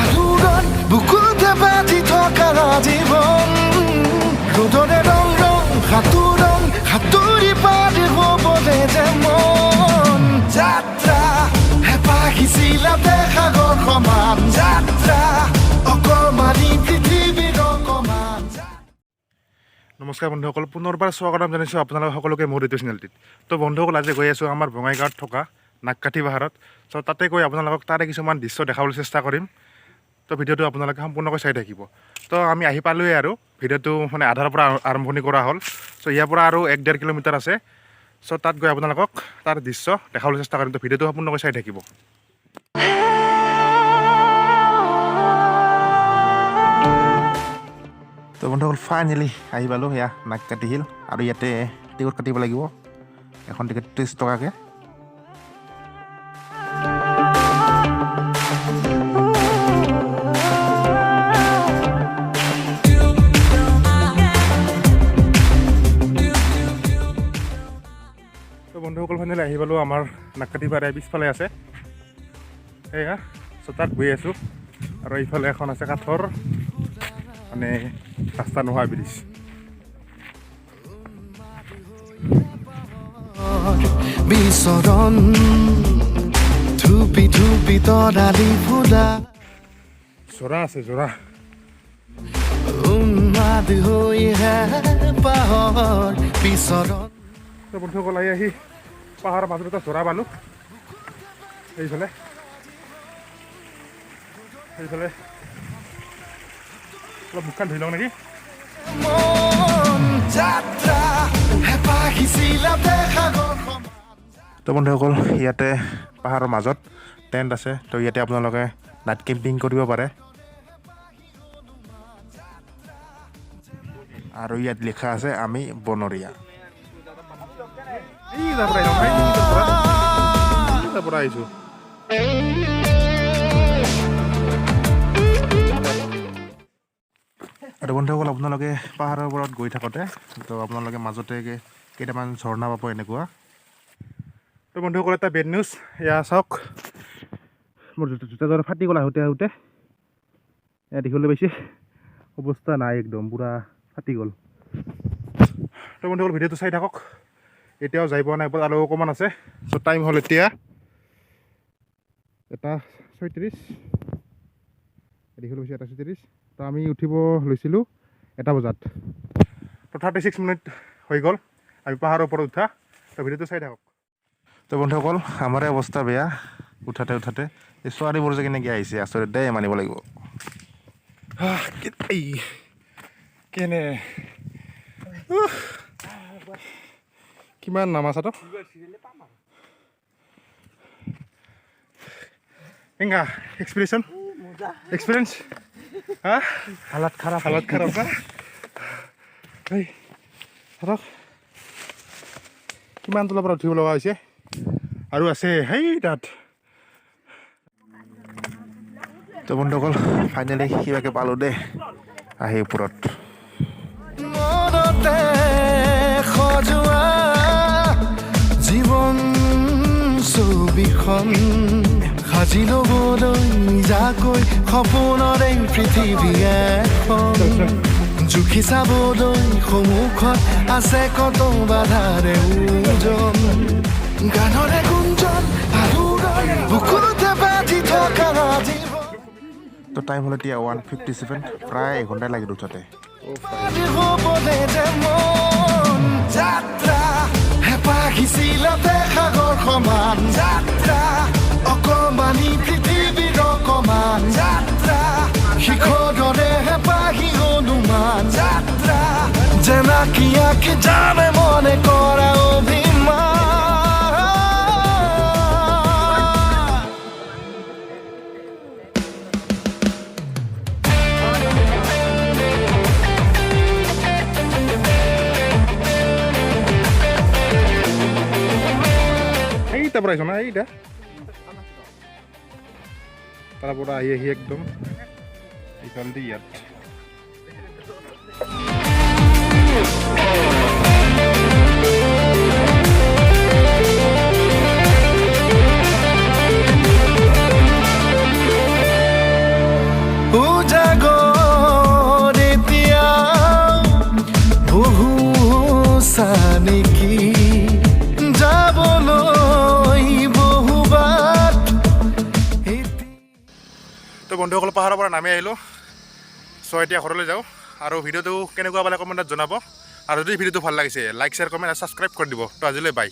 আলোড়ন বুকুতে বাজি থকা জীৱন ৰ'দৰে ৰং ৰং সাঁতুৰি পাৰ হ'বলে যে মন যাত্ৰা হেঁপাহিছিলা সাগৰ সমান যাত্ৰা অকমানি পৃথিৱীৰ অকমান। নমস্কাৰ বন্ধুসকল, পুনৰবাৰ স্বাগতম জনাইছোঁ আপোনালোক সকলোকে মোৰ ইউটিউব চেনেলটিত। তো বন্ধুসকল, আজি গৈ আছোঁ আমাৰ বঙাইগাঁৱত থকা নাগকাঠি পাহাৰত। চ' তাতে গৈ আপোনালোকক তাৰে কিছুমান দৃশ্য দেখাবলৈ চেষ্টা কৰিম। তো ভিডিঅ'টো আপোনালোকে সম্পূৰ্ণকৈ চাই থাকিব। তো আমি আহি পালোঁৱেই আৰু ভিডিঅ'টো মানে আধাৰৰ পৰা আৰম্ভণি কৰা হ'ল। চ' ইয়াৰ পৰা আৰু 1-1.5 কিলোমিটাৰ আছে। চ' তাত গৈ আপোনালোকক তাৰ দৃশ্য দেখাবলৈ চেষ্টা কৰিম। তো ভিডিঅ'টো সম্পূৰ্ণকৈ চাই থাকিব। তো বন্ধুসকল, ফাইনেলি আহি পালোঁ সেয়া নাগকাঠি হিল। আৰু ইয়াতে টিকট কাটিব লাগিব, এখন টিকেট 30 টকাকৈ। তো বন্ধুসকল, ফাইনেলি আহি পালোঁ আমাৰ নাগকাঠি পাহাৰৰ পিছফালে আছে সেয়া। চ' তাত গৈ আছোঁ। আৰু এইফালে এখন আছে কাঠৰ মানে ৰাস্তা নোহোৱা ব্ৰিজ। বিচৰণ ধুপি ধুপি তৰালি ফুলা জোৰা আছে, জোৰা। উন্মাদ হৈহে পাহৰ বিচৰণ। তো বন্ধুসকল, আহি পাহাৰৰ মাজত এটা জোৰা পালোঁ। এইফালে অলপ মুখখন ধুই লওঁ নেকি। তো বন্ধুসকল, ইয়াতে পাহাৰৰ মাজত টেণ্ট আছে। তো ইয়াতে আপোনালোকে নাইট কেম্পিং কৰিব পাৰে। আৰু ইয়াত লিখা আছে আমি বনৰীয়া। পৰা আহিছোঁ। আৰু বন্ধুসকল, আপোনালোকে পাহাৰৰ ওপৰত গৈ থাকোঁতে তো আপোনালোকে মাজতে কেইটামান ঝৰ্ণা পাব এনেকুৱা। তো বন্ধুসকল, এটা বেড নিউজ। এয়া চাওক, মোৰ জোতাযোৰ ফাটি গ'ল আহোঁতে এয়া দেখিবলৈ পাইছে। অৱস্থা নাই, একদম পূৰা ফাটি গ'ল। তো বন্ধুসকল, ভিডিঅ'টো চাই থাকক। এতিয়াও যাই পোৱা নাই, ওপৰত আৰু অকণমান আছে। চ' টাইম হ'ল এতিয়া 1:36 দেখিবলৈ পাইছে, 1:36। তো আমি উঠিব লৈছিলোঁ 1 বজাত। তো 36 মিনিট হৈ গ'ল আমি পাহাৰৰ ওপৰত উঠা। তো ভিডিঅ'টো চাই থাকক। তো বন্ধুসকল, আমাৰে অৱস্থা বেয়া উঠাতে। এই ছোৱালীবোৰ যে কেনেকৈ আহিছে, আচৰিত দেই, মানিব লাগিব। কেনে কিমান নাম আছে তো কেঙ্গা এক্সপিৰিয়েঞ্চ হা? হালত খাৰাপ না? ধৰক কিমান তলৰ পৰা উঠিব লগা হৈছে, আৰু আছে সেই তাত। তো বন্ধুসকল, ফাইনেলি কিবাকে পালোঁ দেই আহি ওপৰত। জীৱন ছবিখন সাজি ল'বলৈ যাকৈ সপোনৰে পৃথিৱী এখন জুখি চাবলৈ সন্মুখত আছে কত বাধাৰে ওজন গানৰে গুঞ্জন আলোড়ন বুকুতে বাজি থকা জীৱন। তো টাইম হ'ল এতিয়া 1:57, প্ৰায় 1 ঘণ্টাই লাগিল উঠোঁতে। হ'বলে যে মন যাত্ৰা হেঁপাহিছিলা সাগৰ সমান যাত্ৰা অকমানি পৃথিৱীৰ অকমান যাত্ৰা শিখৰৰে হেঁপাহি হনুমান যাত্ৰা জেনাকি আঁকি জানে মনে কৰা অভিমান। এইটা পৰা আহিছ না, এইটা তাৰ পৰা আহি একদম এইফাল দি ইয়াত। তো বন্ধুসকল পাহাৰৰ পৰা নামি আহিলোঁ। চ' এতিয়া ঘৰলৈ যাওঁ আৰু ভিডিঅ'টো কেনেকুৱা পালে কমেণ্টত জনাব আৰু যদি ভিডিঅ'টো ভাল লাগিছে লাইক শ্বেয়াৰ কমেণ্ট আৰু ছাবস্ক্ৰাইব কৰি দিব। তো আজিলৈ বাই।